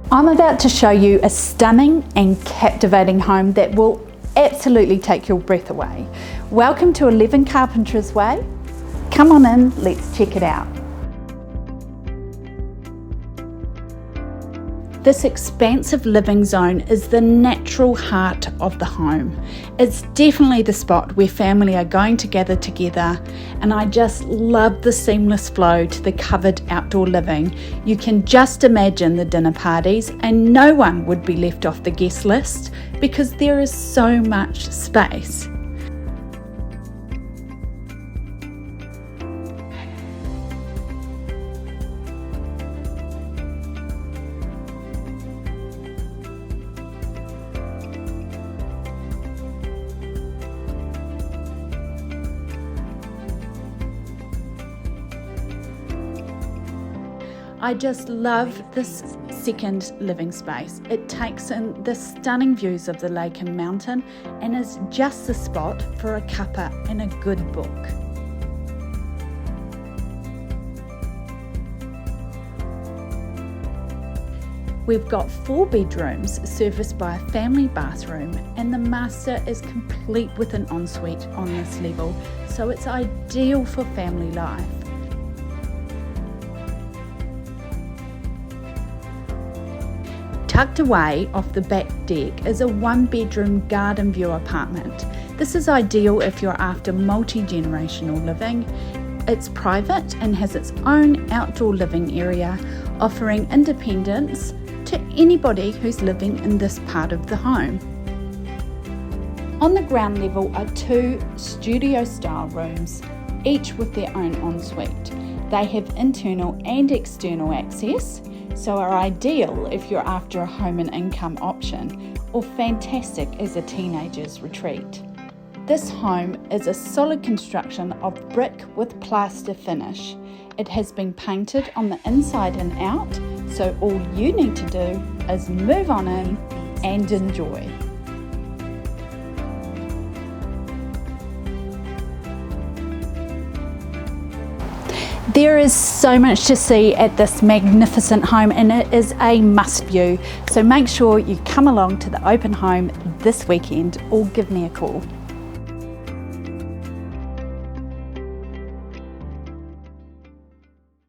I'm about to show you a stunning and captivating home that will absolutely take your breath away. Welcome to 11 Carpentras Way. Come on in, let's check it out. This expansive living zone is the natural heart of the home. It's definitely the spot where family are going to gather together, and I just love the seamless flow to the covered outdoor living. You can just imagine the dinner parties, and no one would be left off the guest list because there is so much space. I just love this second living space. It takes in the stunning views of the lake and mountain and is just the spot for a cuppa and a good book. We've got 4 bedrooms serviced by a family bathroom, and the master is complete with an ensuite on this level, so it's ideal for family life. Tucked away off the back deck is a 1-bedroom garden view apartment. This is ideal if you're after multi-generational living. It's private and has its own outdoor living area, offering independence to anybody who's living in this part of the home. On the ground level are 2 studio-style rooms, each with their own ensuite. They have internal and external access, so are ideal if you're after a home and income option, or fantastic as a teenager's retreat. This home is a solid construction of brick with plaster finish. It has been painted on the inside and out, so all you need to do is move on in and enjoy. There is so much to see at this magnificent home, and it is a must view. So make sure you come along to the open home this weekend or give me a call.